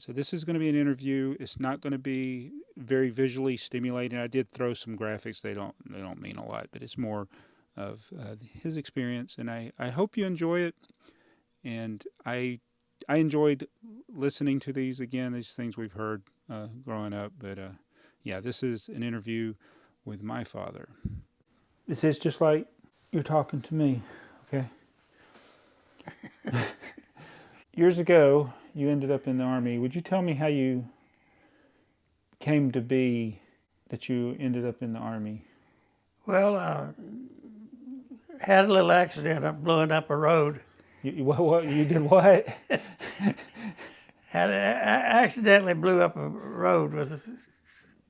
So this is going to be an interview. It's not going to be very visually stimulating. I did throw some graphics. They don't mean a lot, but it's more of his experience, and I hope you enjoy it. And I enjoyed listening to these again. These things we've heard growing up, but yeah, this is an interview with my father. This is just like you're talking to me, okay? Years ago, you ended up in the Army. Would you tell me how you came to be that you ended up in the Army? Well, had a little accident of blowing up a road. What you did what? Accidentally blew up a road with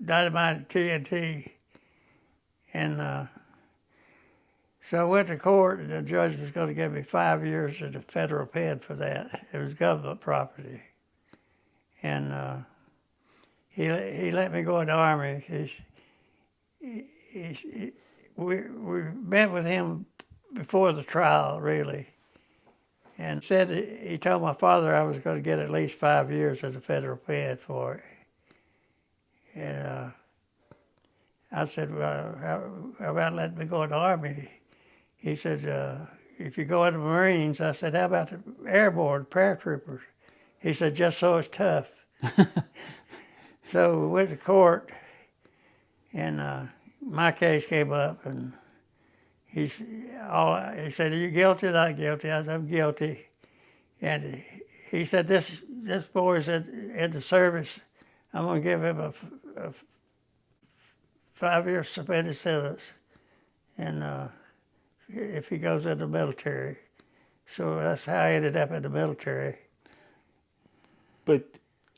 dynamite TNT. And so I went to court, and the judge was going to give me 5 years in the federal pen for that. It was government property. And he let me go in the Army. We met with him before the trial, really, and said he told my father I was going to get at least 5 years in the federal pen for it. And I said, well, how about letting me go in the Army? He said, if you go in the Marines. I said, how about the airborne paratroopers? He said, just so it's tough. So we went to court, and my case came up, and he said, are you guilty or not guilty? I said, I'm guilty. And he said, this boy's in the service. I'm going to give him a 5-year suspended sentence, and if he goes in the military. So that's how I ended up in the military. But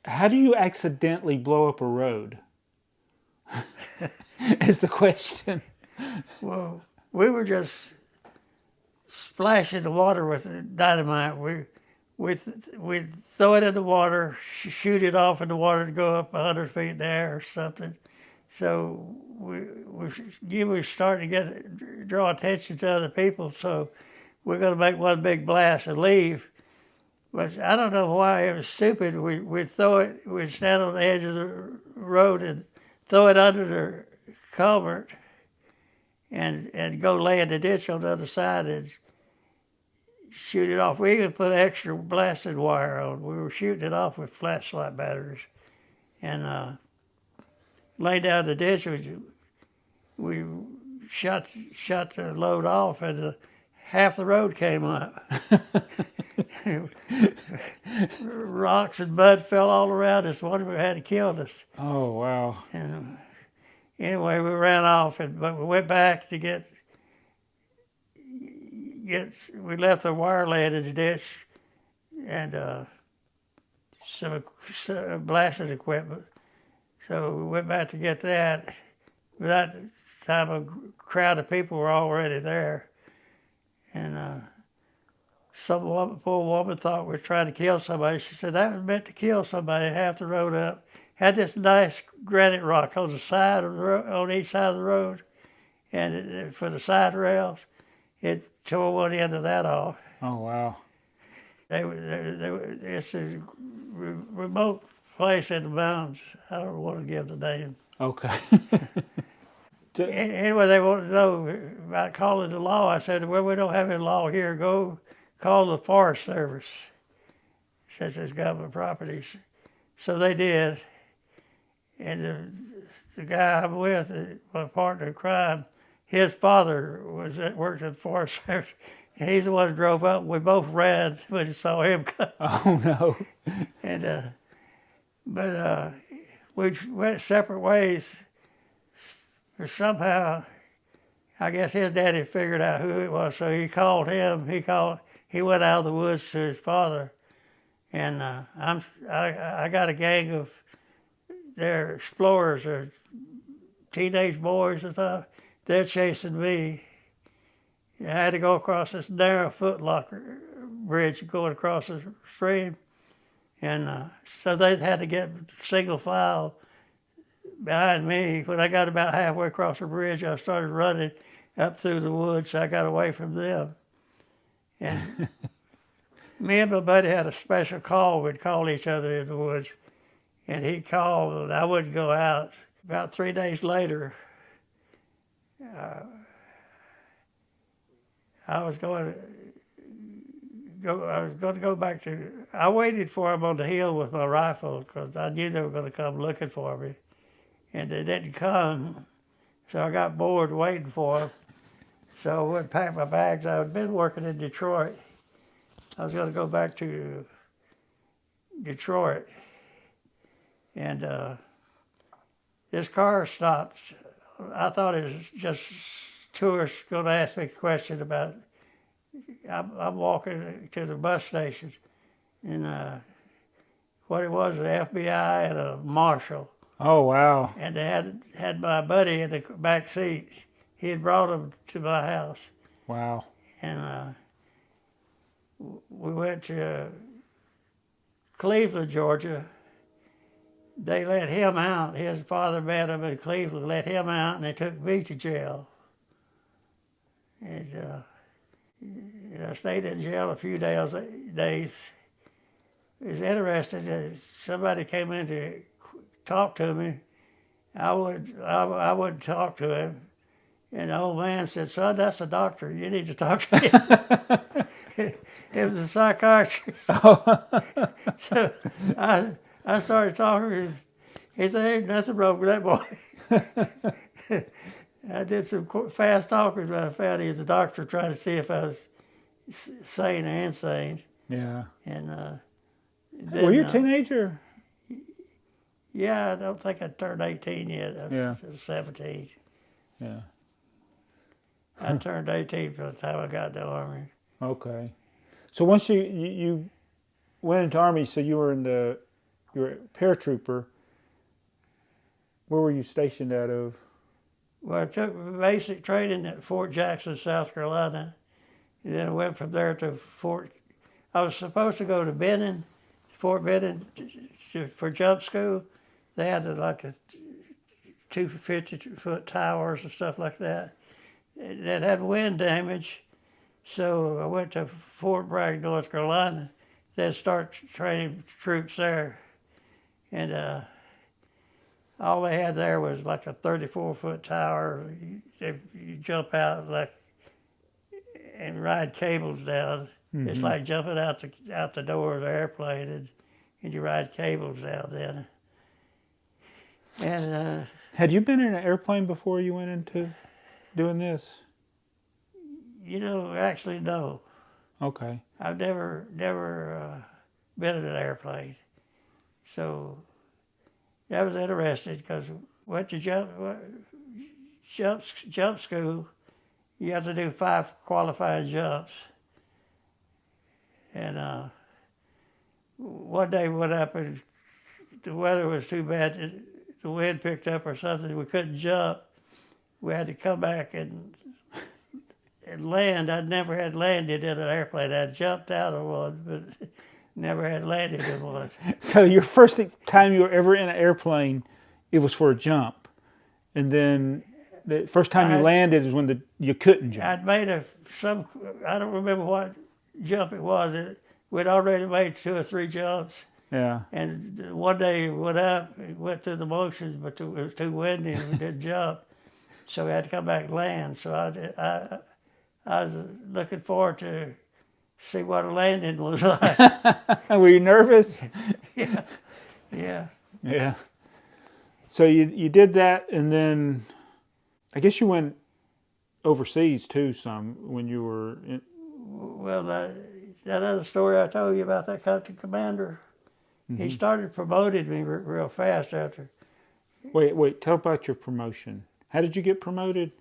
how do you accidentally blow up a road? Is the question. Well, we were just splashing the water with dynamite. We'd throw it in the water, shoot it off in the water to go up 100 feet in the air or something. So we were starting to draw attention to other people, so we're going to make one big blast and leave. But I don't know why it was stupid. We'd stand on the edge of the road and throw it under the culvert and go lay in the ditch on the other side and shoot it off. We even put extra blasted wire on. We were shooting it off with flashlight batteries. And lay down the ditch. We shot the load off, and half the road came up. Rocks and mud fell all around us. One of them had killed us. Oh, wow. And anyway, we ran off, but we went back to get. We left the wire laying in the ditch, and some blasting equipment. So we went back to get that. By that time, a crowd of people were already there. And some poor woman thought we were trying to kill somebody. She said, that was meant to kill somebody half the road up. Had this nice granite rock on the side of the road, on each side of the road, and for the side rails, it tore one end of that off. Oh, wow. It's a remote place in the mountains. I don't want to give the name. Okay. Anyway, they wanted to know about calling the law. I said, well, we don't have any law here. Go call the Forest Service, since it's government properties. So they did. And the guy I'm with, my partner in crime, his father worked at the Forest Service. And he's the one who drove up. We both ran when we saw him come. Oh, no. And but we went separate ways. Somehow, I guess his daddy figured out who it was, so he called him. He went out of the woods to his father, and I got a gang of their explorers, or teenage boys and stuff. They're chasing me. I had to go across this narrow footlocker bridge going across the stream. And so they had to get single file behind me. When I got about halfway across the bridge, I started running up through the woods. So I got away from them. And me and my buddy had a special call. We'd call each other in the woods. and he called, and I wouldn't go out. About 3 days later, I was going to go back to. I waited for him on the hill with my rifle because I knew they were going to come looking for me, and they didn't come. So I got bored waiting for him. So I went and packed my bags. I had been working in Detroit. I was going to go back to Detroit, and this car stopped. I thought it was just tourists going to ask me a question about. I'm walking to the bus station, and what it was, the FBI and a marshal. Oh, wow. And they had my buddy in the back seat. He had brought him to my house. Wow. And we went to Cleveland, Georgia. They let him out. His father met him in Cleveland, let him out, and they took me to jail. And I stayed in jail a few days. It was interesting. Somebody came in to talk to me. I wouldn't talk to him. And the old man said, "Son, that's a doctor. You need to talk to him." It was a psychiatrist. So I started talking. He said, "Ain't nothing wrong with that boy." I did some fast talking, but I found he was a doctor trying to see if I was sane or insane. Yeah. And Were you a teenager? Yeah, I don't think I turned 18 yet. I was 17. Yeah. I turned 18 by the time I got in the Army. Okay. So once you went into Army, so you were a paratrooper. Where were you stationed out of? Well, I took basic training at Fort Jackson, South Carolina. And then I went from there to I was supposed to go to Benton, Fort Benton, for jump school. They had like a 250-foot towers and stuff like that. That had wind damage. So I went to Fort Bragg, North Carolina. Then start training troops there. And all they had there was like a 34-foot tower. You jump out and ride cables down. Mm-hmm. It's like jumping out the door of the airplane and you ride cables down then. And had you been in an airplane before you went into doing this? Actually, no. Okay. I've never been in an airplane. So that was interesting because went to jump school. You have to do 5 qualifying jumps. And one day what happened, the weather was too bad, the wind picked up or something, we couldn't jump. We had to come back and land. I'd never had landed in an airplane. I'd jumped out of one, but never had landed in one. So your first time you were ever in an airplane, it was for a jump. And then the first time you landed is when you couldn't jump. I'd made I don't remember what jump it was. We'd already made 2 or 3 jumps. Yeah. And one day it went through the motions, but it was too windy and we didn't jump. So we had to come back and land. So I was looking forward to see what a landing was like. Were you nervous? Yeah. Yeah. So you did that, and then I guess you went overseas too some when you were in... Well, that other story I told you about that company commander, he started promoting me real fast after. Wait, tell about your promotion. How did you get promoted?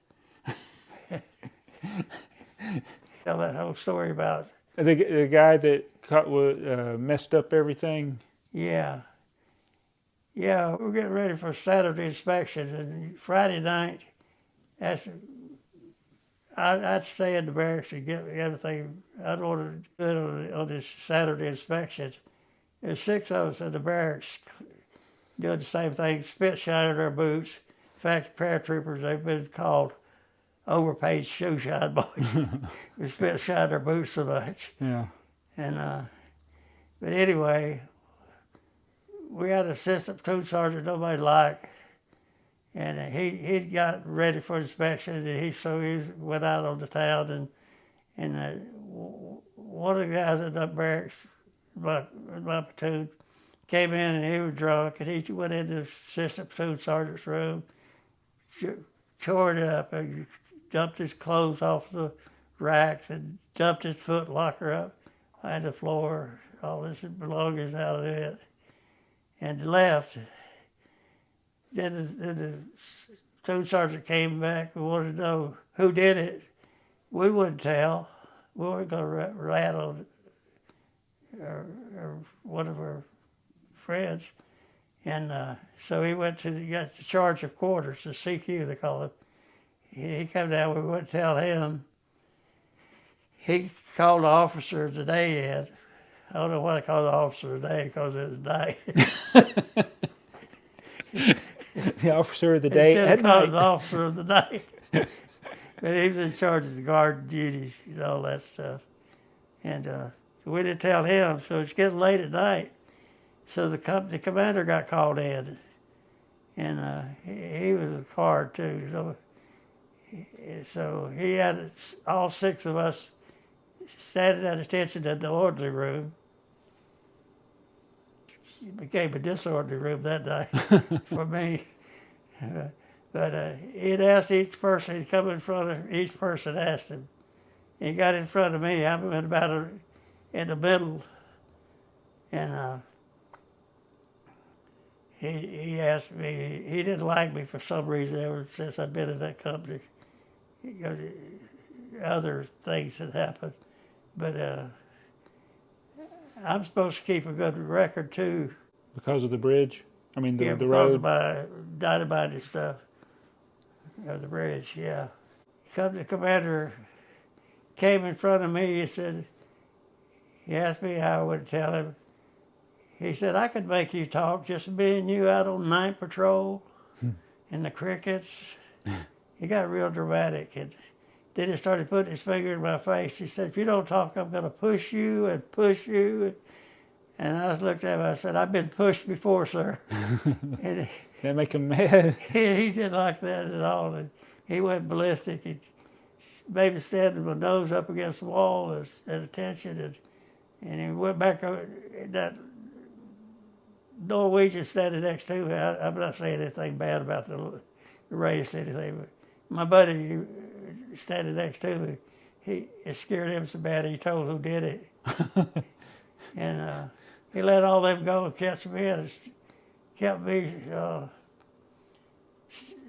Tell that whole story about... The guy that messed up everything? Yeah. Yeah, we were getting ready for Saturday inspection, and Friday night, I'd stay in the barracks and get everything I'd ordered good on this Saturday inspection. There's 6 of us in the barracks doing the same thing, spit shining our boots. In fact, paratroopers, they've been called overpaid shoe shine boys. We spit shine our boots so much. Yeah. And but anyway, we had an assistant platoon sergeant nobody liked, and he got ready for inspection, and he went out on the town, and one of the guys in the barracks, my platoon, came in and he was drunk, and he went into the assistant platoon sergeant's room, tore it up, and dumped his clothes off the racks, and dumped his foot locker up on the floor, all his belongings out of it, and left. Then the platoon sergeant came back and wanted to know who did it. We wouldn't tell. We weren't going to rat on or one of our friends. And so he got the charge of quarters, the CQ they call it. He come down, we wouldn't tell him. He called the officer of the day in. I don't know why they called the officer of the day, because it was night. The officer of the day Instead at of calling night. the officer of the night. But he was in charge of the guard duties and all that stuff. And we didn't tell him, so it's getting late at night. So the commander got called in, and he was a guard too. So he had all 6 of us standing at attention in the orderly room. It became a disorderly room that night for me. But he'd ask each person, he'd come in front of each person, asked him. He got in front of me, I'm about in the middle, and he asked me, he didn't like me for some reason ever since I'd been in that company. Because other things had happened. But I'm supposed to keep a good record too. Because of the bridge? I mean, the Because road? of my dynamite and stuff. Of the bridge, yeah. The commander came in front of me, he asked me how I would tell him. He said, I could make you talk, just me and you out on night patrol in the crickets. He got real dramatic, and then he started putting his finger in my face. He said, if you don't talk, I'm going to push you and push you. And I just looked at him, I said, I've been pushed before, sir. And That make him mad. he didn't like that at all. And he went ballistic. He made me stand with my nose up against the wall at attention. And he went back over that Norwegian standing next to me. I'm not saying anything bad about the race or anything, but my buddy standing next to me, it scared him so bad he told who did it. And he let all them go and catch me in. It kept me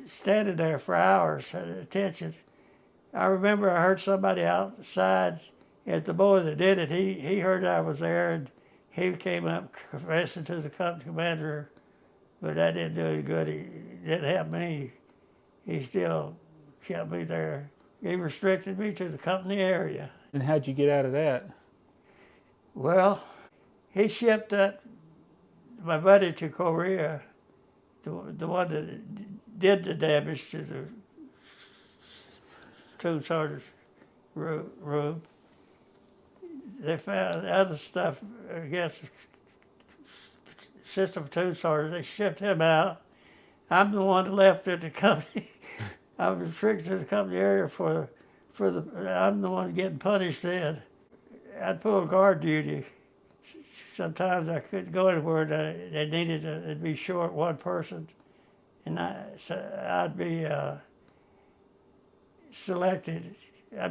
standing there for hours at attention. I remember I heard somebody outside, as the boy that did it, he heard I was there, and he came up confessing to the company commander, but that didn't do any good. He didn't help me. He still kept me there. He restricted me to the company area. And how'd you get out of that? Well, he shipped my buddy to Korea, the one that did the damage to the platoon sergeant's room. They found other stuff against the assistant platoon sergeant. They shipped him out. I'm the one that left in the company. I was restricted to the company area I'm the one getting punished then. I'd pull guard duty. Sometimes I couldn't go anywhere. They needed to be short one person, and I'd be selected. I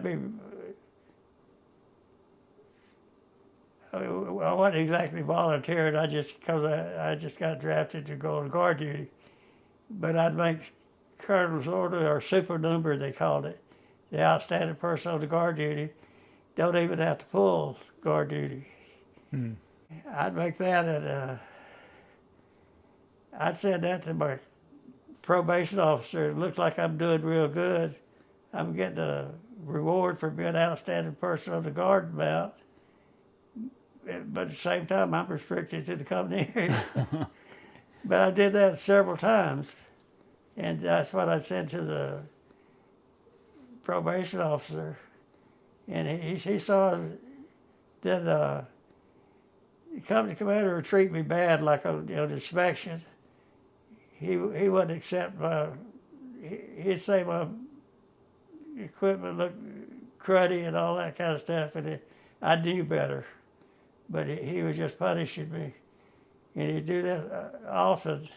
wasn't exactly volunteering. Because I just got drafted to go on guard duty, but I'd make colonel's order, or supernumber they called it. The outstanding person on the guard duty don't even have to pull guard duty. Hmm. I'd make that, and I'd send that to my probation officer. It looks like I'm doing real good. I'm getting a reward for being an outstanding person on the guard mount. But at the same time, I'm restricted to the company area. But I did that several times. And that's what I said to the probation officer. And he saw that the company commander would treat me bad, like on the inspection. He wouldn't accept my. He'd say my equipment looked cruddy and all that kind of stuff, and I knew better, but he was just punishing me, and he'd do that often.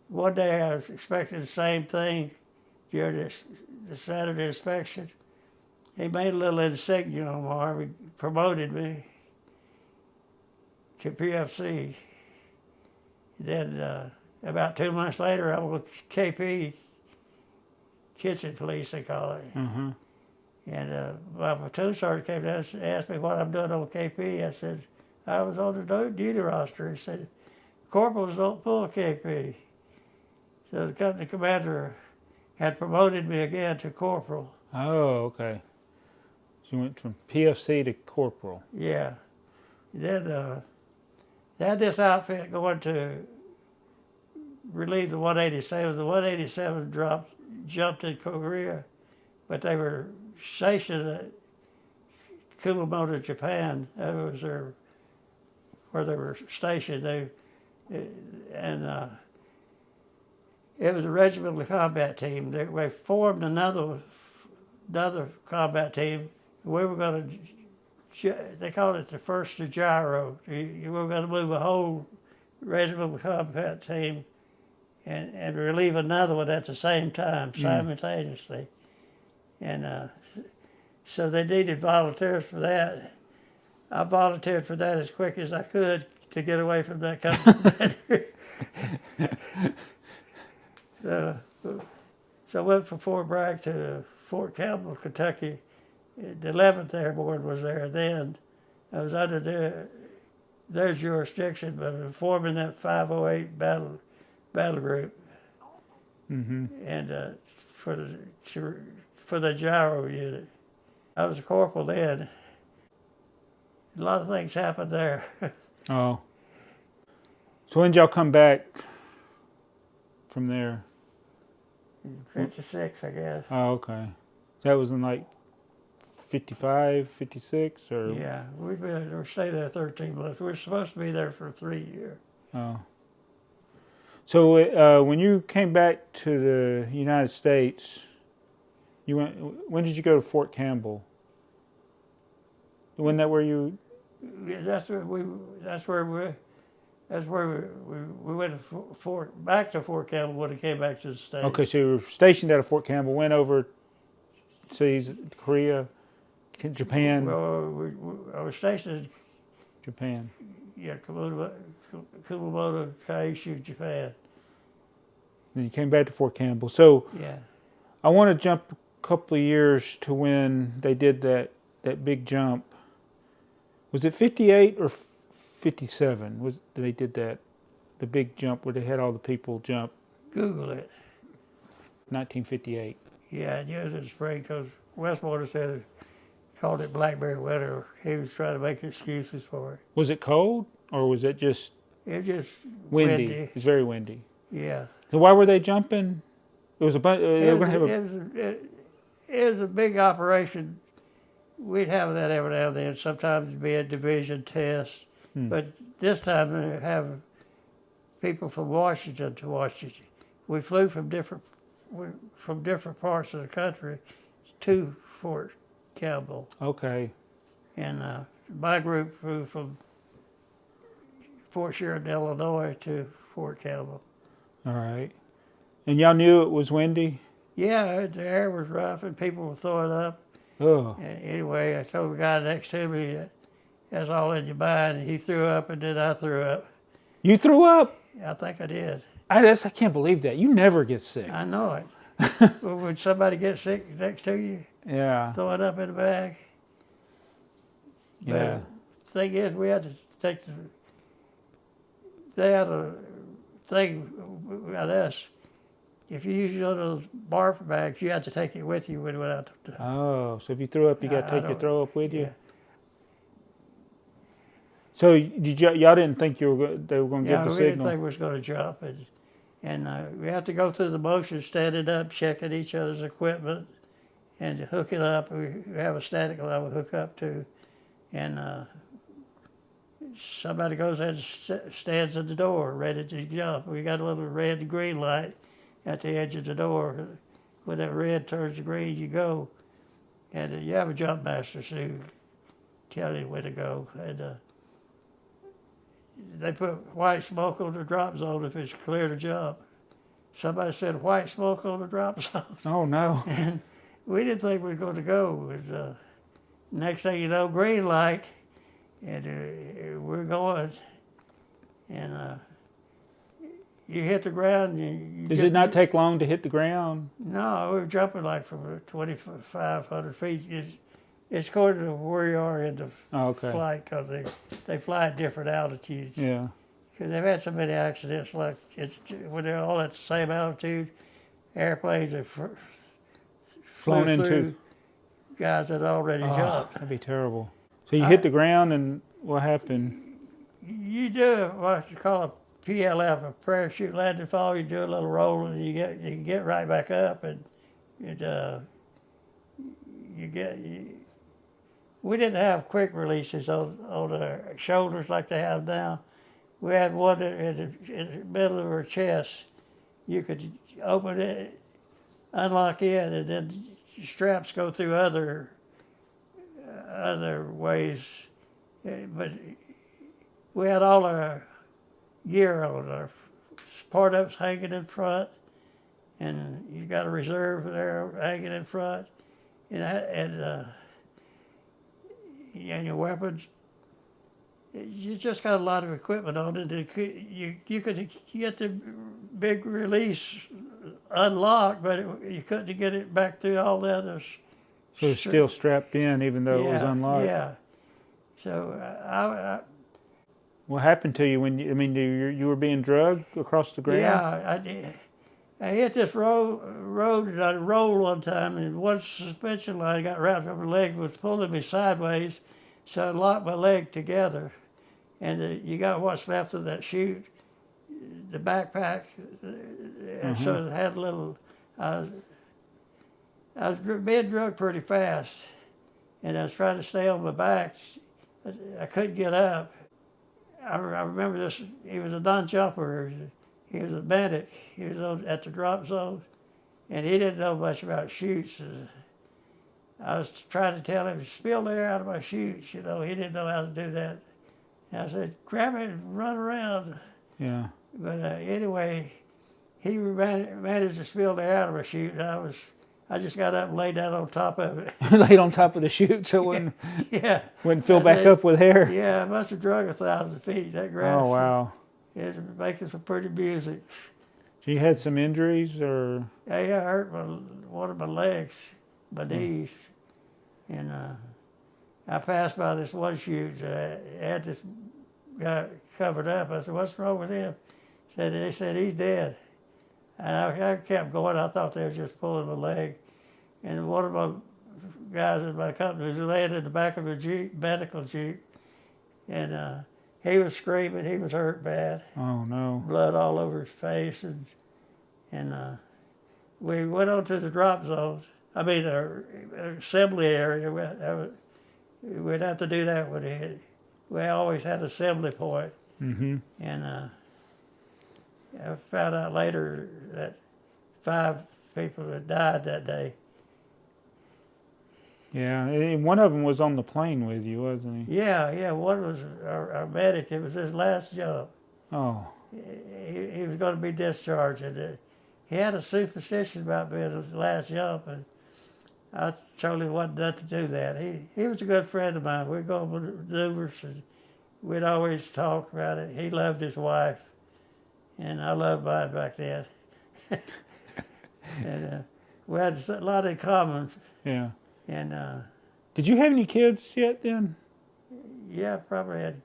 One day I was expecting the same thing during the Saturday inspection. He made a little insignia on my arm. He promoted me to PFC. Then about 2 months later, I was KP, kitchen police they call it. Mm-hmm. And my platoon sergeant came down and asked me what I'm doing on KP. I said, I was on the duty roster. He said, corporals don't pull KP. So the company commander had promoted me again to corporal. Oh, okay. So you went from PFC to corporal. Yeah. Then they had this outfit going to relieve the 187. The 187 jumped in Korea, but they were stationed at Kumamoto, Japan. That was where they were stationed. It was a regimental combat team. They formed another combat team. We were going to, they called it the first gyro. We were going to move a whole regimental combat team and relieve another one at the same time, simultaneously. And so they needed volunteers for that. I volunteered for that as quick as I could to get away from that company. So I went from Fort Bragg to Fort Campbell, Kentucky. The 11th Airborne was there then. I was under their jurisdiction, but forming that 508 battle group. Mm-hmm. And for the gyro unit. I was a corporal then. A lot of things happened there. Oh. So when did y'all come back from there? 56, I guess. Oh, okay. That was in like 55, 56, or? Yeah, we stayed there 13 months. We were supposed to be there for 3 years. Oh. So when you came back to the United States, you went. When did you go to Fort Campbell? Wasn't that where you? That's where we went to back to Fort Campbell when we came back to the States. Okay, so you were stationed out of Fort Campbell, went over to Korea, Japan. Well, I was stationed in Japan. Yeah, Kumamoto, Kaishu, Japan. Then you came back to Fort Campbell. So Yeah. I want to jump a couple of years to when they did that big jump. Was it 58 or 57? They did the big jump where they had all the people jump? Google it. 1958. Yeah, I knew it was in spring because Westwater called it Blackberry Winter. He was trying to make excuses for it. Was it cold or was it just It was just windy? windy. It's very windy. Yeah. So why were they jumping? It was a bunch. It was a big operation. We'd have that every now and then. Sometimes it'd be a division test, but this time we have people from Washington to Washington. We flew from different parts of the country to Fort Campbell. Okay. And my group flew from Fort Sheridan, Illinois to Fort Campbell. All right. And y'all knew it was windy? Yeah, the air was rough and people were throwing up. Oh. Anyway, I told the guy next to me, that's all in your mind. And he threw up and then I threw up. You threw up? I think I did. I can't believe that. You never get sick. I know it. But when somebody gets sick next to you, Yeah. throw it up in the bag. Yeah. The thing is, we had to take they had a thing about us. If you use one of those barf bags, you had to take it with you when we went out. Oh, so if you threw up, you got to take your throw up with you? Yeah. So y'all didn't think they were going to give the we signal? didn't think we was going to jump. And we had to go through the motion, standing up, checking each other's equipment, and hooking up. We have a static line we hook up to. And somebody goes and stands at the door ready to jump. We got a little red and green light at the edge of the door. When that red turns to green, you go. And you have a jump master who tell you where to go. And they put white smoke on the drop zone if it's clear to jump. Somebody said white smoke on the drop zone. Oh no. And we didn't think we were going to go. It was, next thing you know, green light, and we're going. And you hit the ground. Does it not take long to hit the ground? No, we were jumping like from 2,500 feet. It's according to where you are in the flight, because they fly at different altitudes. Yeah. Because they've had so many accidents, like when they're all at the same altitude, airplanes have Flown flew into through guys that already jumped. That'd be terrible. So you hit the ground, and what happened? You do what you call a PLF, a parachute landing fall. You do a little roll, and you can get right back up, and we didn't have quick releases on our shoulders like they have now. We had one in the middle of our chest. You could open it, unlock it, and then straps go through other ways. But we had all our gear on. Our part ups hanging in front, and you got a reserve there hanging in front, and your weapons. You just got a lot of equipment on it. You could get the big release unlocked, but you couldn't get it back through all the others. So it's still strapped in, even though it was unlocked. Yeah. So what happened to you when you were being drugged across the ground? Yeah, I hit this road and I rolled one time, and one suspension line got wrapped up my leg, was pulling me sideways, so I locked my leg together. And you got what's left of that chute, the backpack. So it had a little. I was being drugged pretty fast, and I was trying to stay on my back. I couldn't get up. I remember this. He was a non-jumper. He was a medic. He was at the drop zone, and he didn't know much about chutes. I was trying to tell him to spill the air out of my chutes. He didn't know how to do that. I said, grab it and run around. Yeah. But anyway, he managed to spill the air out of my chute. And I just got up and laid down on top of it. Laid on top of the chute so it wouldn't fill back up with air. Yeah, I must have drug 1,000 feet. That grass. Oh, wow. It was making some pretty music. So you had some injuries, or? Yeah, I hurt one of my legs, my knees. And I passed by this one chute. I had this guy covered up. I said, what's wrong with him? They said, he's dead. And I kept going. I thought they were just pulling my leg. And one of my guys in my company was laying in the back of a Jeep, medical Jeep. And he was screaming. He was hurt bad. Oh, no. Blood all over his face. And we went on to the drop zones. Our assembly area. We'd have to do that when we always had an assembly point. Mm-hmm. And I found out later that 5 people had died that day. Yeah, and one of them was on the plane with you, wasn't he? Yeah, one was our medic. It was his last jump. Oh. He was going to be discharged. And he had a superstition about being his last jump, and I told him what not to do that. He was a good friend of mine. We'd go on maneuvers, and we'd always talk about it. He loved his wife, and I loved mine back then. And we had a lot in common. Yeah. And did you have any kids yet then? Yeah, I probably had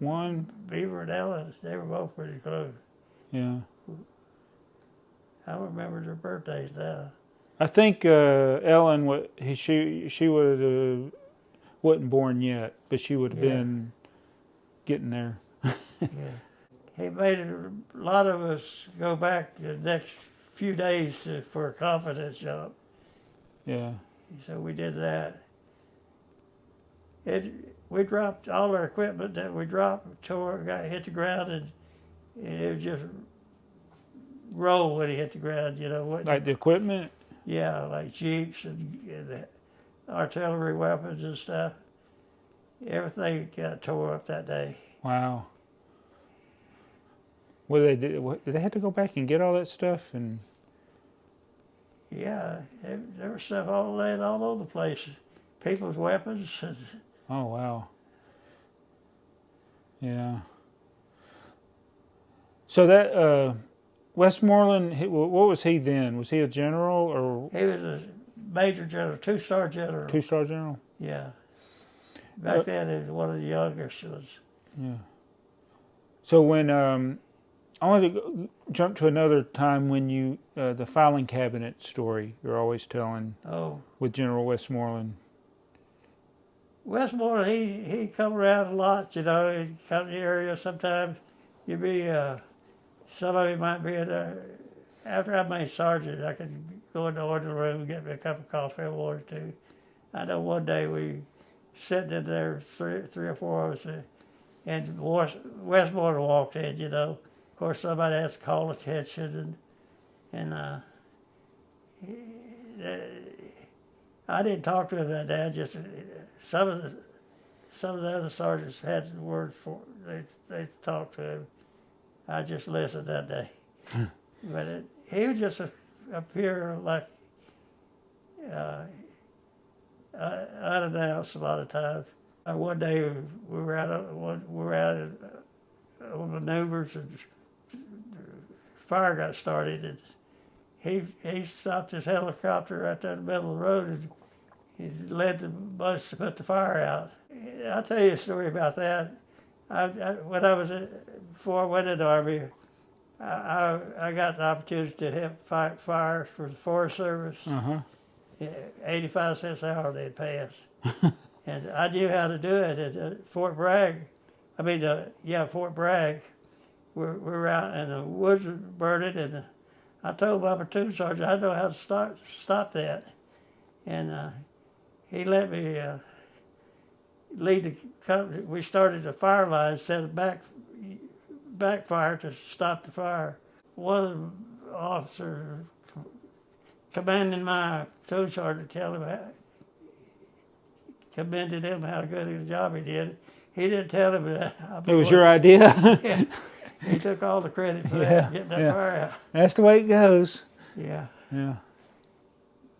one. Beaver and Ellen. They were both pretty close. Yeah. I don't remember their birthdays now. I think Ellen, she would wasn't born yet, but she would have been getting there. Yeah. He made a lot of us go back the next few days for a confidence jump. Yeah. So we did that. we dropped all our equipment that we dropped, tore, got hit the ground, and it would just roll when he hit the ground. You know what? Like the equipment? Yeah, like jeeps and artillery weapons and stuff. Everything got tore up that day. Wow. What did they do? Did they have to go back and get all that stuff? And Yeah, there was stuff all laying all over the place. People's weapons. oh wow. Yeah. So that Westmoreland, what was he then? Was he a general or He was a major general, two-star general. two-star general? Yeah. Back then, he was one of the youngest ones. Yeah. So when I wanted to jump to another time when you the filing cabinet story you're always telling Oh, with General Westmoreland. Westmoreland, he come around a lot, you know. He'd come to the area sometimes. You'd be, somebody might be in there. After I made sergeant, I could go in the order room and get me a cup of coffee or water too. I know one day we sitting in there, three or four of us, and Westmoreland walked in, you know. Of course, somebody has to call attention, and I didn't talk to him that day. Just some of the other sergeants had some words for. They talked to him. I just listened that day. But he would just appear like unannounced a lot of times. One day we were out on maneuvers, and fire got started, and he stopped his helicopter right there in the middle of the road, and he led the bunch to put the fire out. I'll tell you a story about that. When I was before I went in the Army, I got the opportunity to help fight fires for the Forest Service. Uh-huh. 85 cents an hour they'd pay us. And I knew how to do it at Fort Bragg. Fort Bragg. We're out and the woods were burning, and I told my platoon sergeant I know how to stop that. And he let me lead the company. We started a fire line, set a backfire to stop the fire. One of the officers commanding my platoon sergeant commended him how good a job he did. He didn't tell him that. It was your idea. Yeah, he took all the credit for that, getting that fire out. That's the way it goes. Yeah. Yeah.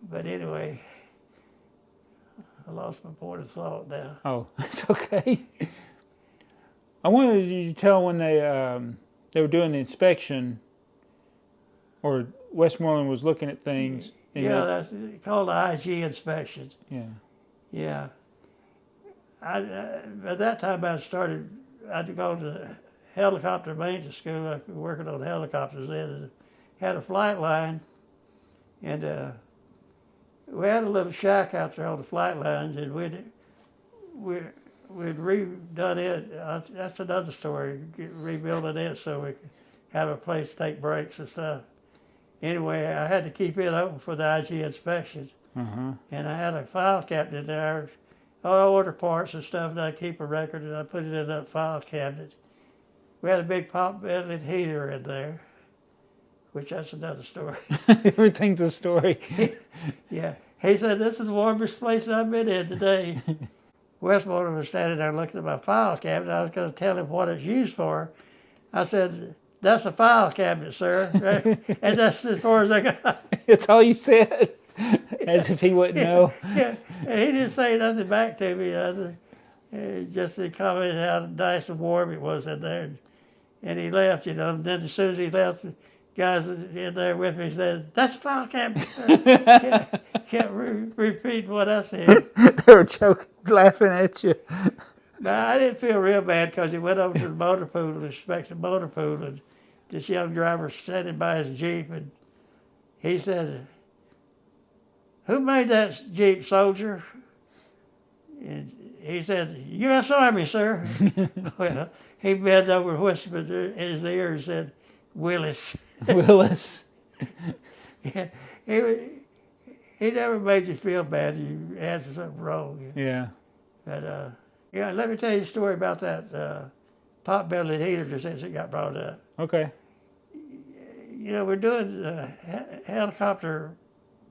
But anyway, I lost my point of thought now. Oh, it's okay. I wanted you to tell when they were doing the inspection, or Westmoreland was looking at things. Yeah, that's called the IG inspection. Yeah. Yeah. At that time I'd gone to helicopter maintenance school. I was working on helicopters then, and had a flight line, and we had a little shack out there on the flight lines, and we'd redone it. That's another story, rebuilding it so we could have a place to take breaks and stuff. Anyway, I had to keep it open for the IG inspections. Uh-huh. And I had a file cabinet there. I order parts and stuff, and I keep a record, and I put it in that file cabinet. We had a big pop-bellied heater in there, which that's another story. Everything's a story. Yeah. He said, "This is the warmest place I've been in today." Westmoreland was standing there looking at my file cabinet. I was going to tell him what it's used for. I said, "That's a file cabinet, sir." And that's as far as I got. That's all you said. As if he wouldn't know. Yeah, he didn't say nothing back to me other. Just he commented how nice and warm it was in there, and he left. You know. And then as soon as he left, the guys in there with me said, "That's a file cabinet." Kept repeating what I said. They were joking, laughing at you. But I didn't feel real bad because he went over to the motor pool to inspect the motor pool, and this young driver standing by his Jeep, and he said, "Who made that Jeep, soldier?" And he said, "U.S. Army, sir." Well, he bent over and whispered in his ear and said, "Willis." Willis. Yeah, he never made you feel bad if you answered something wrong. Yeah. But Yeah, let me tell you a story about that pot-bellied heater just since it got brought up. Okay. You know, we're doing helicopter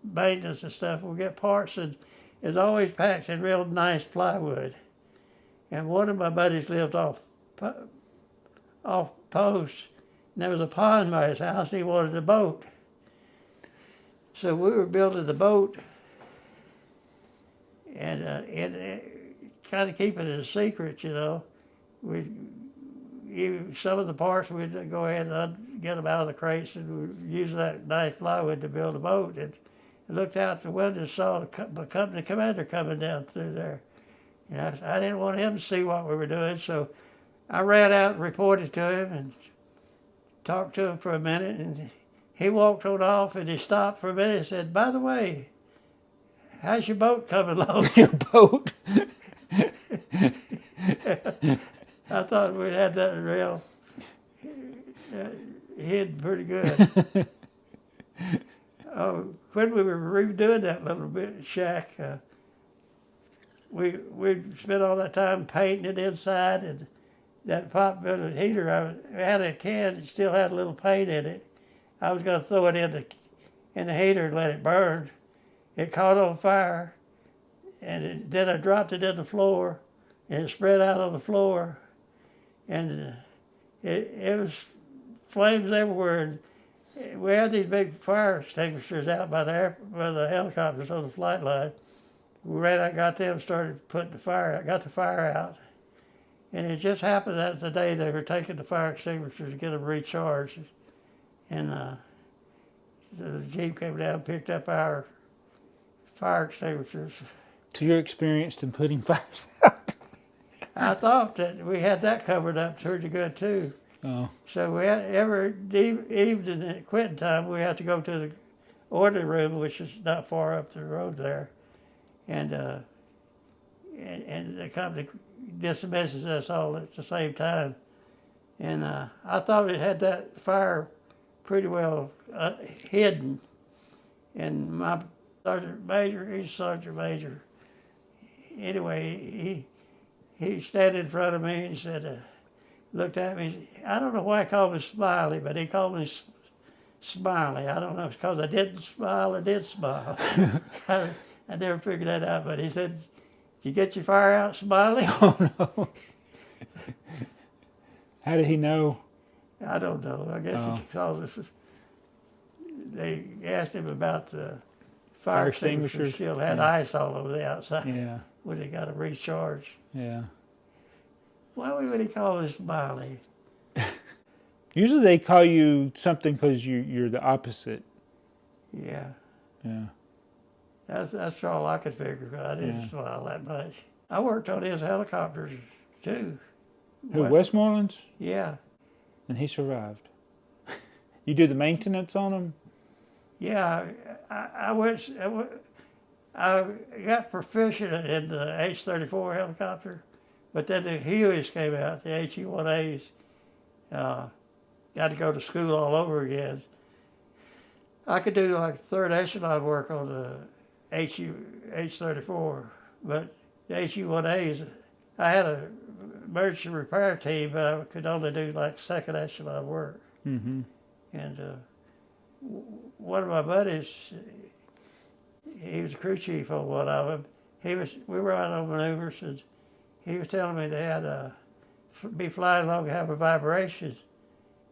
maintenance and stuff. We get parts, and it's always packed in real nice plywood. And one of my buddies lived off post, and there was a pond by his house. He wanted a boat, so we were building the boat, and kind of keeping it a secret. You know, we some of the parts we'd go ahead and get them out of the crates, and we'd use that nice plywood to build a boat. And looked out the window and saw the company commander coming down through there. And I didn't want him to see what we were doing, so I ran out and reported to him and talked to him for a minute. And he walked on off, and he stopped for a minute and said, "By the way, how's your boat coming along?" Your boat. I thought we had that real hid pretty good. Oh, when we were redoing that little bit shack, we spent all that time painting it inside, and that pot-bellied heater, I had a can that still had a little paint in it. I was going to throw it in the heater and let it burn. It caught on fire, and then I dropped it in the floor, and it spread out on the floor, and it was flames everywhere. And we had these big fire extinguishers out by the helicopters on the flight line. We ran out, got them, started putting the fire out, got the fire out. And it just happened that the day they were taking the fire extinguishers to get them recharged. And so the Jeep came down and picked up our fire extinguishers. So you're experienced in putting fires out. I thought that we had that covered up pretty good too. Oh. So we had every evening at quitting time, we had to go to the orderly room, which is not far up the road there, and the company dismisses us all at the same time. And I thought it had that fire pretty well hidden. And my sergeant major, he's sergeant major. Anyway, he standing in front of me and said, looked at me. I don't know why he called me Smiley, but he called me Smiley. I don't know if it's because I didn't smile or did smile. I never figured that out, but he said, "Did you get your fire out, Smiley?" Oh, no. How did he know? I don't know. I guess because they asked him about the fire extinguishers. Still had ice all over the outside. Yeah. When they got to recharge. Yeah. Why would he call me Smiley? Usually they call you something because you're the opposite. Yeah. Yeah. That's all I could figure. I didn't smile that much. I worked on his helicopters too. Who, Westmoreland's? Yeah. And he survived. You did the maintenance on him? Yeah. I got proficient in the H-34 helicopter, but then the Hueys came out, the HE-1As. Got to go to school all over again. I could do like third echelon work on the H-34, but the HE-1As, I had a emergency repair team, but I could only do like second echelon work. Mm-hmm. And one of my buddies, he was a crew chief on one of them. We were out on maneuvers, and he was telling me they had to be flying along and have a vibration.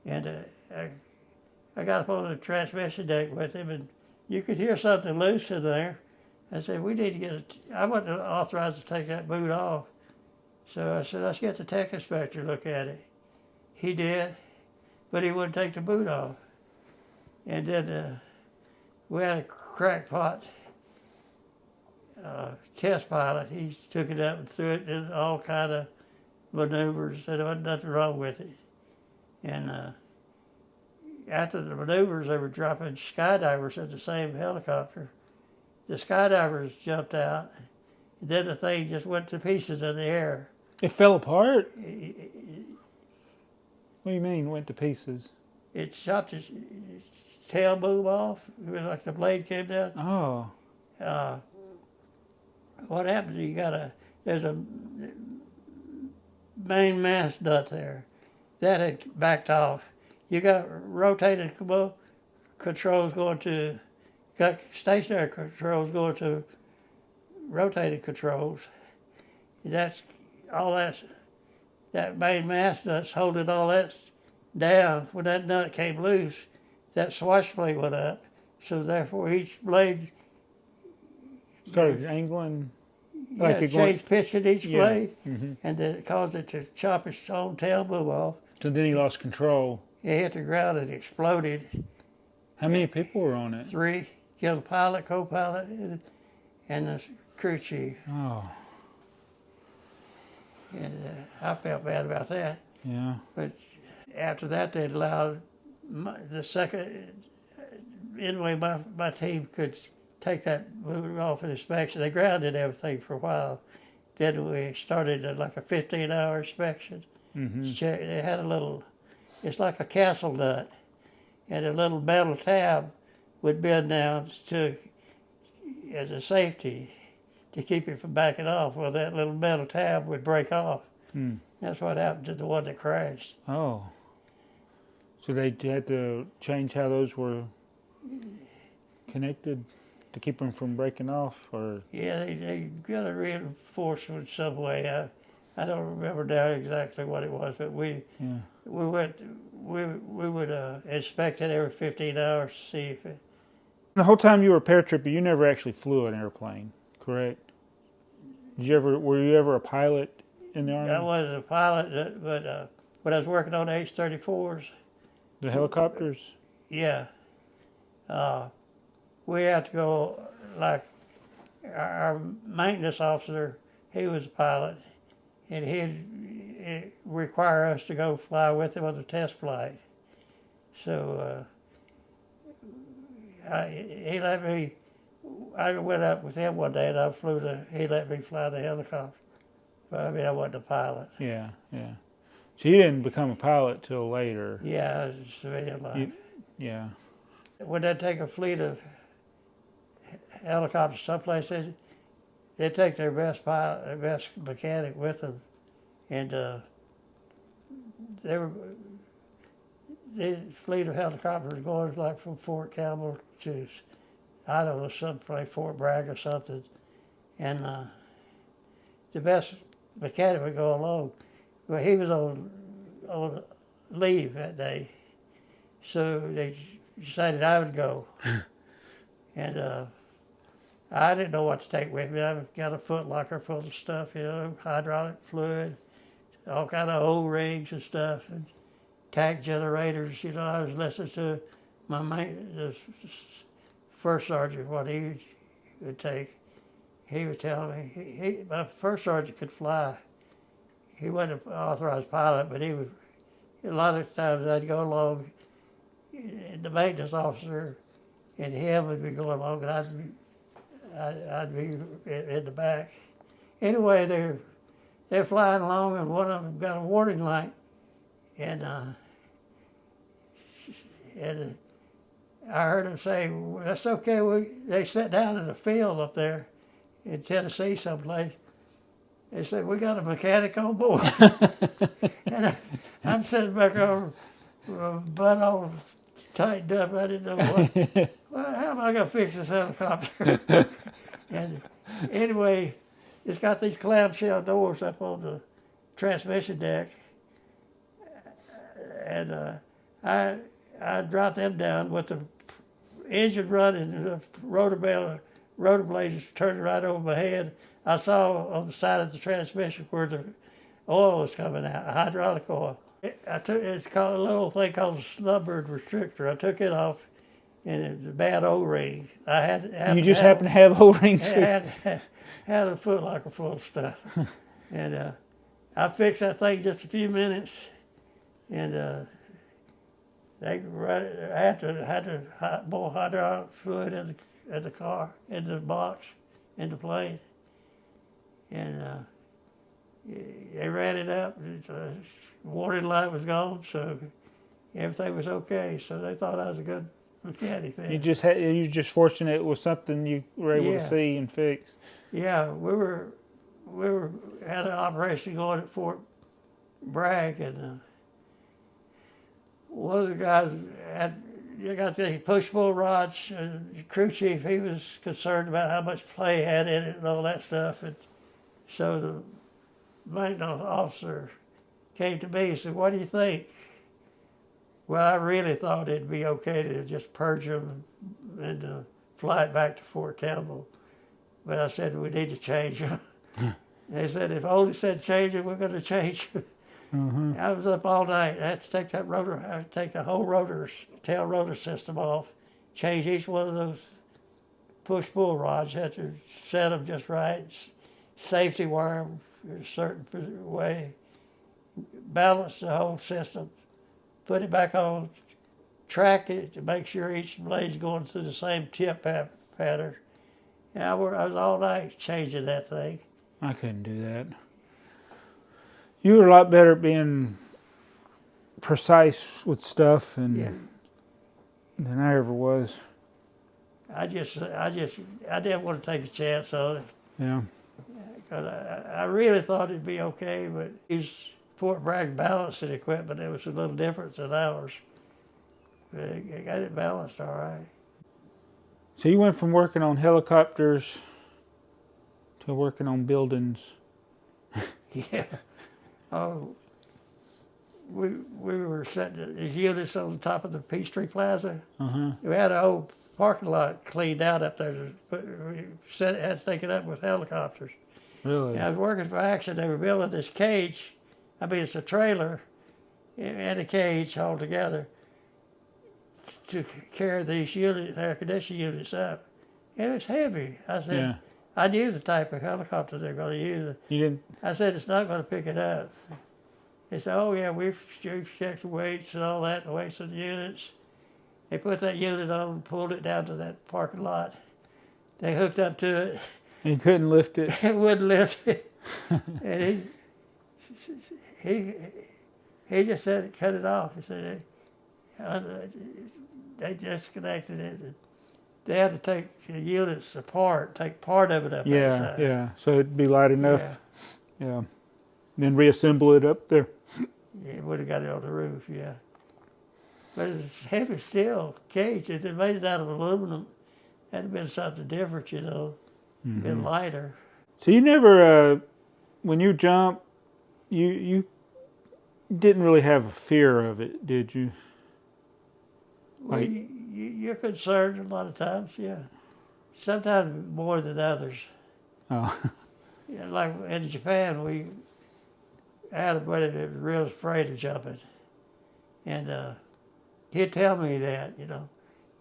And I got up on the transmission deck with him, and you could hear something loose in there. I said, we need to get I wasn't authorized to take that boot off. So I said, let's get the tech inspector to look at it. He did, but he wouldn't take the boot off. And then we had a crackpot test pilot. He took it up and threw it in all kind of maneuvers. There wasn't nothing wrong with it. And after the maneuvers, they were dropping skydivers in the same helicopter. The skydivers jumped out, and then the thing just went to pieces in the air. It fell apart? What do you mean, went to pieces? It shot the tail boom off. It was like the blade came down. Oh. What happens? There's a main mast nut there. That had backed off. You got rotated controls going to, got stationary controls going to rotated controls. That's all that main mast nut's holding all that down. When that nut came loose, that swash plate went up. So therefore each blade started angling. yeah, Like changed pitch in each yeah. blade, Mm-hmm. and then it caused it to chop its own tail boom off. So then he lost control. It hit the ground and exploded. How many people were on it? 3, killed the pilot, co-pilot, and the crew chief. Oh, And I felt bad about that. yeah. But after that, they allowed the second. Anyway, my team could take that moving off an inspection. They grounded everything for a while. Then we started like a 15-hour inspection. Mm-hmm. They had a little, it's like a castle nut, and a little metal tab would bend down to, as a safety, to keep it from backing off. Well, that little metal tab would break off. Mm. That's what happened to the one that crashed. Oh. So they had to change how those were connected to keep them from breaking off, or? Yeah, they got a reinforcement some way. I don't remember now exactly what it was, but we would inspect it every 15 hours to see if it. The whole time you were a paratrooper, you never actually flew an airplane, correct? Were you ever a pilot in the Army? I wasn't a pilot, but when I was working on H-34s. The helicopters? Yeah. We had to go, like, our maintenance officer, he was a pilot, and he'd require us to go fly with him on the test flight. So he let me, I went up with him one day and he let me fly the helicopter. But I mean, I wasn't a pilot. Yeah, yeah. So you didn't become a pilot till later. Yeah, I was a civilian life. Yeah. When they take a fleet of helicopters someplace, they take their best pilot, their best mechanic with them, and the fleet of helicopters going like from Fort Campbell to, I don't know, someplace, Fort Bragg or something, and the best mechanic would go along. Well, he was on leave that day, so they decided I would go, and I didn't know what to take with me. I've got a foot locker full of stuff, hydraulic fluid, all kind of O-rings and stuff, and tack generators. I was listening to the first sergeant, what he would take. He would tell me, my first sergeant could fly. He wasn't an authorized pilot, but he would, a lot of times I'd go along, and the maintenance officer and him would be going along, and I'd be in the back. Anyway, they're flying along, and one of them got a warning light, and I heard him say, well, "That's okay." They sat down in a field up there in Tennessee someplace. They said, "We got a mechanic on board," and I'm sitting back over, butt all tightened up. I didn't know what. Well, how am I going to fix this helicopter? And anyway, it's got these clamshell doors up on the transmission deck, and I dropped them down with the engine running and the rotor blades turning right over my head. I saw on the side of the transmission where the oil was coming out, hydraulic oil. It's called a little thing called a snubbered restrictor. I took it off, and it was a bad O-ring. I had happen to have O-rings? Had a foot locker full of stuff, and I fixed that thing in just a few minutes, and I had to more hydraulic fluid in the car, in the box, in the plane, and they ran it up. The warning light was gone, so everything was okay. So they thought I was a good mechanic then. You just fortunate it was something you were able to see and fix. Yeah, we had an operation going at Fort brag, and one of the guys you got the push-pull rods. The crew chief, he was concerned about how much play he had in it and all that stuff. And so the maintenance officer came to me and said, "What do you think?" Well, I really thought it'd be okay to just purge them and fly it back to Fort Campbell. But I said, we need to change them. They said, if Oldie said change it, we're going to change it. I was up all night. I had to take that rotor, I had to take the whole tail rotor system off, change each one of those push-pull rods, had to set them just right, safety wire them in a certain way, balance the whole system, put it back on, track it to make sure each blade's going through the same tip pattern. And I was all night changing that thing. I couldn't do that. You were a lot better at being precise with stuff than I ever was. I didn't want to take a chance on it. Yeah. Because I really thought it'd be okay, but his Fort Bragg balancing equipment, it was a little different than ours. But it got it balanced all right. So you went from working on helicopters to working on buildings. Yeah. Oh, we were setting these units on the top of the Peachtree Plaza. We had an old parking lot cleaned out up there. We had to take it up with helicopters. Really? And I was working for Action. They were building this cage. I mean, it's a trailer and a cage all together to carry these air conditioning units up. It was heavy. I said, I knew the type of helicopter they're going to use. You didn't? I said, it's not going to pick it up. They said, oh yeah, we've checked the weights and all that, the weights of the units. They put that unit on and pulled it down to that parking lot. They hooked up to it. You couldn't lift it? It wouldn't lift it. And he just said, cut it off. He said, they disconnected it. And they had to take the units apart, take part of it up. Yeah. So it'd be light enough. Yeah. Then reassemble it up there. Yeah, would have got it on the roof, yeah. But it's heavy steel cage. If they made it out of aluminum, that'd have been something different, you know. Been lighter. So you never, when you jump, you didn't really have a fear of it, did you? Well, you're concerned a lot of times, yeah. Sometimes more than others. Oh. Yeah, like in Japan, we had a buddy that was real afraid of jumping. And he'd tell me that, you know.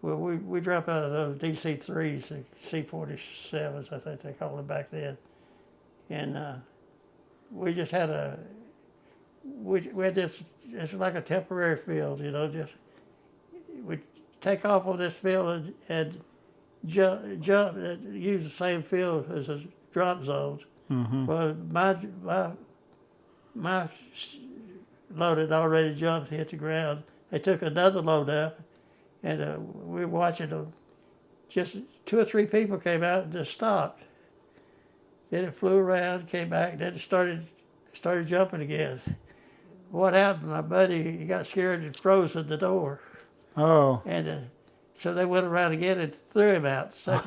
Well, we dropped out of those DC-3s, the C-47s, I think they called them back then. And we just had we had this, it's like a temporary field, you know, just, we'd take off on this field and jump, use the same field as the drop zones. Well, my load had already jumped, hit the ground. They took another load up, and we were watching them. Just 2 or 3 people came out and just stopped. Then it flew around, came back, then it started jumping again. What happened? My buddy, he got scared and froze at the door. Oh. And so they went around again and threw him out. So,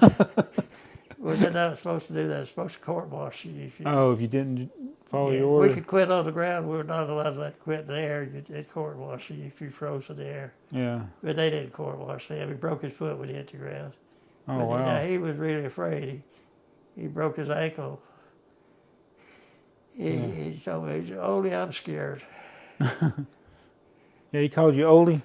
well, they're not supposed to do that. They're supposed to court-martial you. If you didn't follow your order? We could quit on the ground. We were not allowed to quit in the air. They'd court-martial you if you froze in the air. Yeah. But they didn't court-martial him. He broke his foot when he hit the ground. Oh, but wow. He was really afraid. He broke his ankle. He told me, "Only I'm scared." Yeah, he called you oldie?